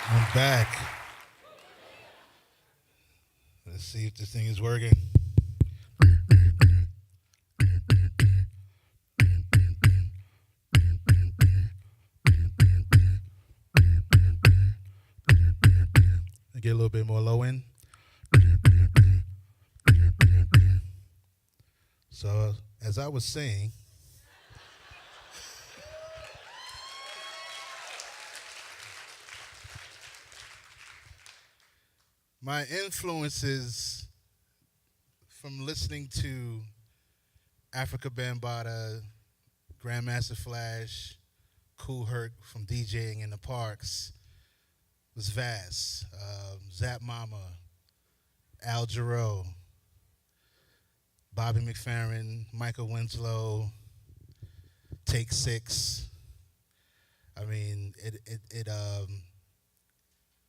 I'm back. Let's see if this thing is working. I get a little bit more low end. So, as I was saying, my influences from listening to Africa Bambaataa, Grandmaster Flash, Kool Herc from DJing in the parks was vast. Zap Mama, Al Jarreau, Bobby McFerrin, Michael Winslow, Take Six. I mean,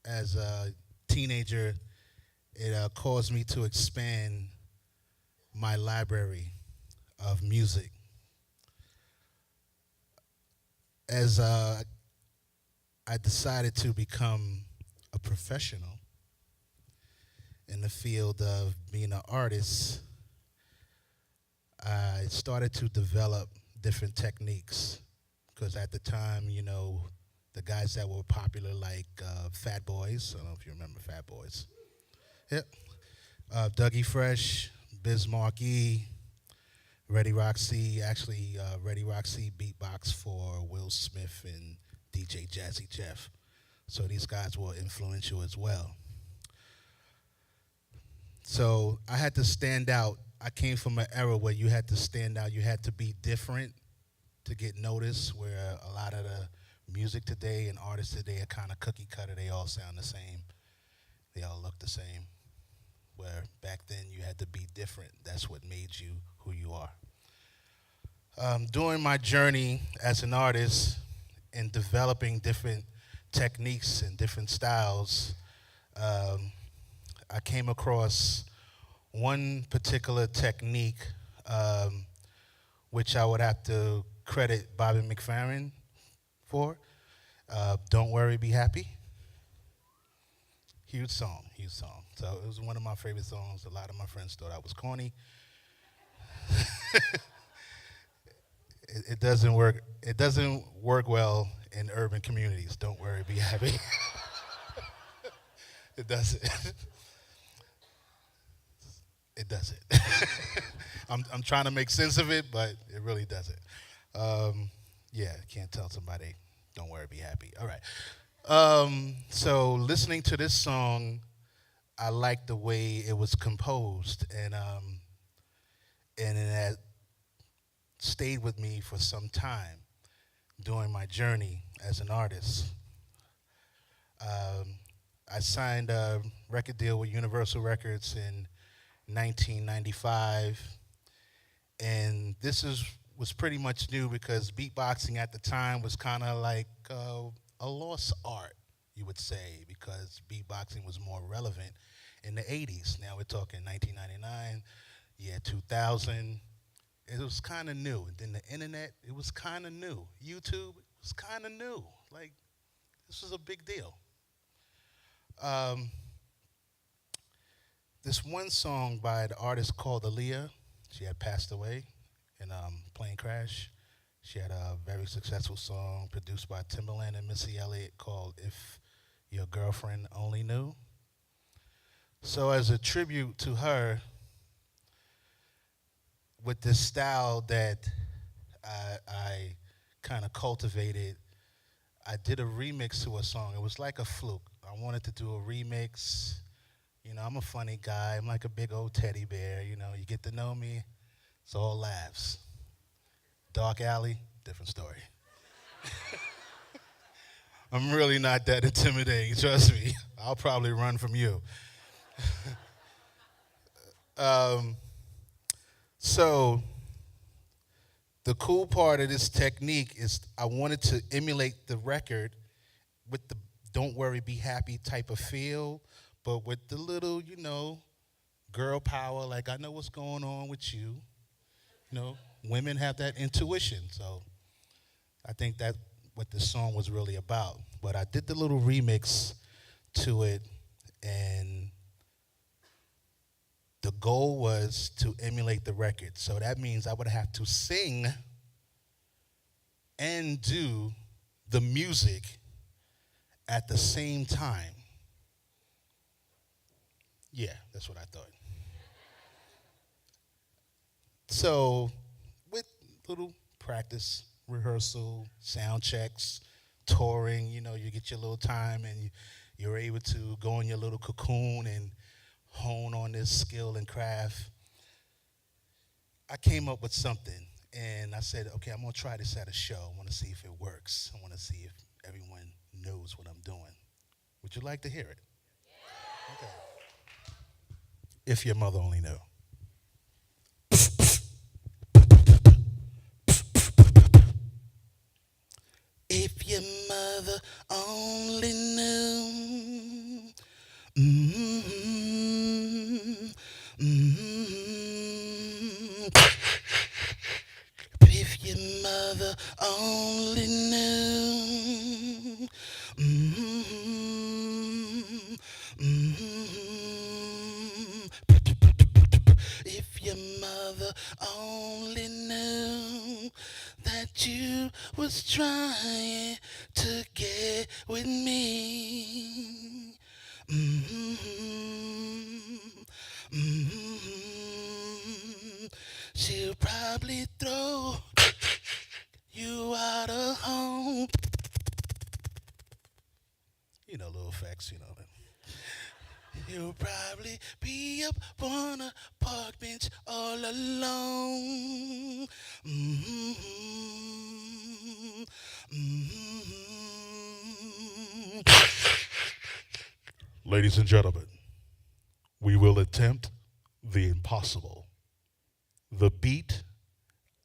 as a teenager, it caused me to expand my library of music. As I decided to become a professional in the field of being an artist, I started to develop different techniques because at the time, the guys that were popular like Fat Boys. I don't know if you remember Fat Boys. Yep. Dougie Fresh, Biz Markie, Reddy Roxy. Actually, Reddy Roxy beatbox for Will Smith and DJ Jazzy Jeff. So these guys were influential as well. So I had to stand out. I came from an era where you had to stand out. You had to be different to get noticed, where a lot of the music today and artists today are kind of cookie cutter. They all sound the same. They all look the same. Where back then you had to be different. That's what made you who you are. During my journey as an artist and developing different techniques and different styles, um, I came across one particular technique, which I would have to credit Bobby McFerrin for. Don't Worry, Be Happy. Huge song, huge song. So it was one of my favorite songs. A lot of my friends thought I was corny. It doesn't work. It doesn't work well in urban communities. Don't worry, be happy. It doesn't. It doesn't. I'm trying to make sense of it, but it really doesn't. Yeah, can't tell somebody, don't worry, be happy. All right. So listening to this song, I liked the way it was composed, and it had stayed with me for some time during my journey as an artist. Um, I signed a record deal with Universal Records in 1995, and was pretty much new because beatboxing at the time was kind of like a lost art, you would say, because beatboxing was more relevant in the 80s. Now we're talking 1999, yeah, 2000. It was kind of new. And then the internet, it was kind of new. YouTube was kind of new. Like, this was a big deal. Um, this one song by the artist called Aaliyah, she had passed away in plane crash. She had a very successful song produced by Timbaland and Missy Elliott called If Your Girlfriend Only Knew. So as a tribute to her, with this style that I kind of cultivated, I did a remix to a song. It was like a fluke. I wanted to do a remix. I'm a funny guy. I'm like a big old teddy bear. You get to know me, it's all laughs. Dark alley, different story. I'm really not that intimidating, trust me. I'll probably run from you. Um, so the cool part of this technique is I wanted to emulate the record with the don't worry, be happy type of feel, but with the little, girl power, like I know what's going on with you. Women have that intuition, so I think that what this song was really about. But I did the little remix to it, and the goal was to emulate the record. So that means I would have to sing and do the music at the same time. Yeah, that's what I thought. So, with little practice, rehearsal, sound checks, touring, you get your little time and you're able to go in your little cocoon and hone on this skill and craft. I came up with something and I said, okay, I'm going to try this at a show. I want to see if it works. I want to see if everyone knows what I'm doing. Would you like to hear it? Okay. If your mother only knew. If your mother only knew. Mm-hmm. Mm-hmm. If your mother only knew. Mm-hmm. Mm-hmm. If your mother only knew that you was trying to get with me. Mm-hmm. Mm-hmm. She'll probably throw you out of home. Little effects, You'll probably be up on a park bench all alone. Mm-hmm. Mm-hmm. Ladies and gentlemen, we will attempt the impossible. The beat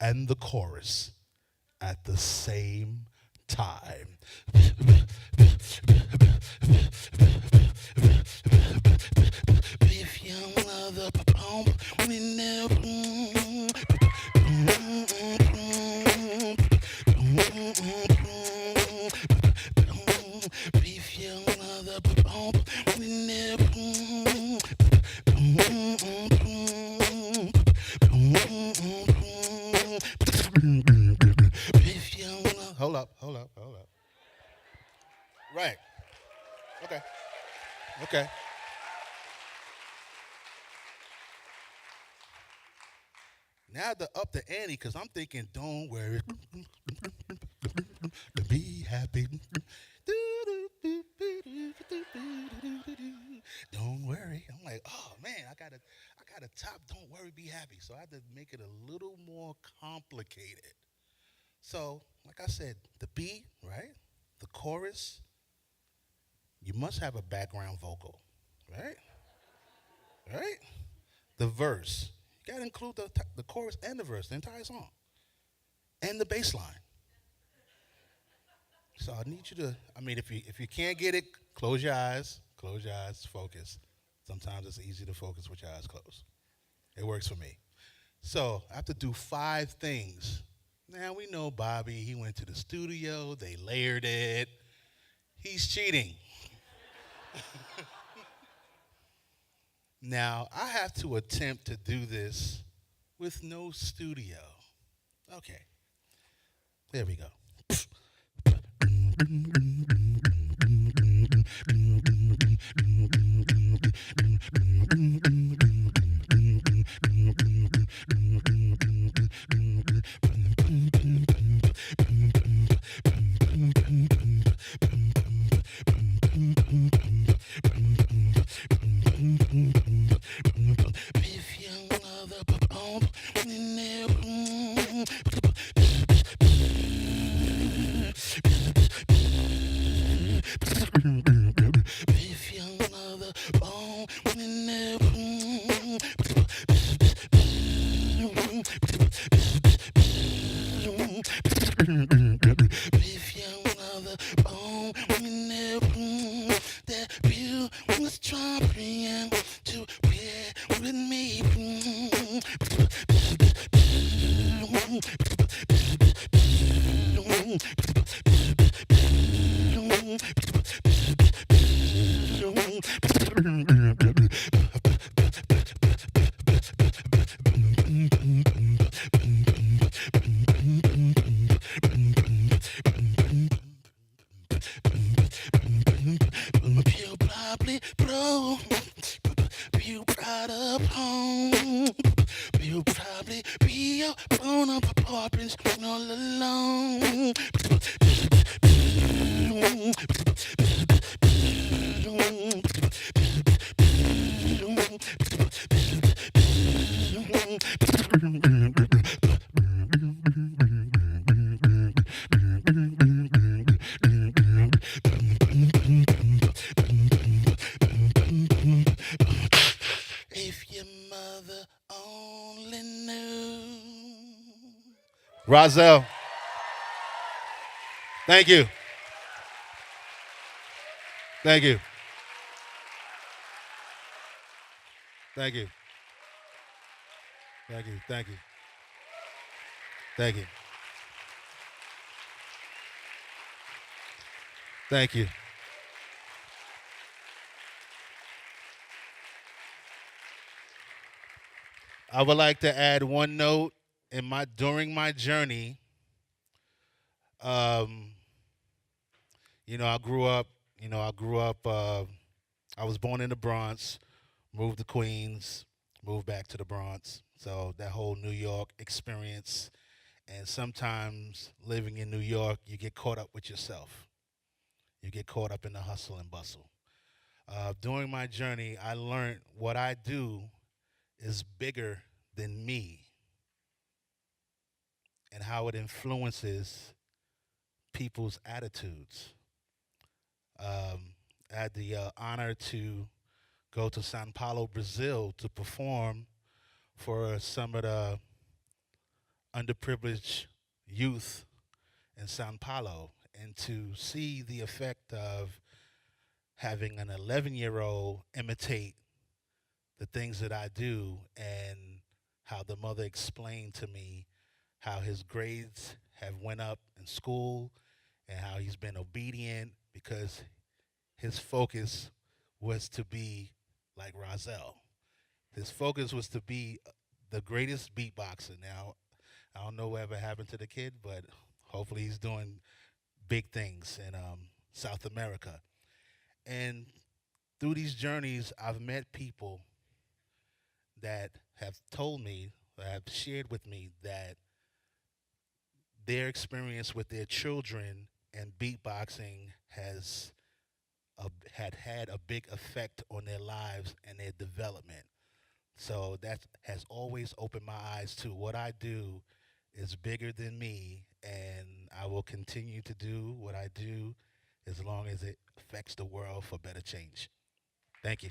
and the chorus at the same time. If your mother we never if your mother we never if your hold up. Right. Okay. Okay. Now to up the ante, because I'm thinking, don't worry, be happy. Don't worry. I'm like, oh man, I gotta top. Don't worry, be happy. So I had to make it a little more complicated. So, like I said, the beat, right? The chorus. You must have a background vocal, right? Right? The verse. You gotta include the chorus and the verse, the entire song, and the bass line. So I need you to. I mean, if you can't get it, close your eyes. Close your eyes. Focus. Sometimes it's easy to focus with your eyes closed. It works for me. So I have to do 5 things. Now we know Bobby. He went to the studio. They layered it. He's cheating. Now I have to attempt to do this with no studio. Okay. There we go. If your mother if your mother if your mother that you was trying to bear with me. Pure probably bro. You proud of home. You probably be your grown up apartments all alone. If your mother only knew. Rozelle, thank you. Thank you. Thank you. Thank you. Thank you. Thank you. Thank you. I would like to add one note in my during my journey. Um, I grew up. I grew up. I was born in the Bronx, moved to Queens, moved back to the Bronx. So that whole New York experience, and sometimes living in New York, you get caught up with yourself. You get caught up in the hustle and bustle. During my journey, I learned what I do is bigger than me and how it influences people's attitudes. I had the honor to go to Sao Paulo, Brazil to perform for some of the underprivileged youth in Sao Paulo and to see the effect of having an 11-year-old imitate the things that I do and how the mother explained to me how his grades have went up in school and how he's been obedient because his focus was to be like Rozelle. His focus was to be the greatest beatboxer. Now, I don't know whatever happened to the kid, but hopefully he's doing big things in South America. And through these journeys, I've met people that have told me, have shared with me that their experience with their children and beatboxing had a big effect on their lives and their development. So that has always opened my eyes to what I do is bigger than me, and I will continue to do what I do as long as it affects the world for better change. Thank you.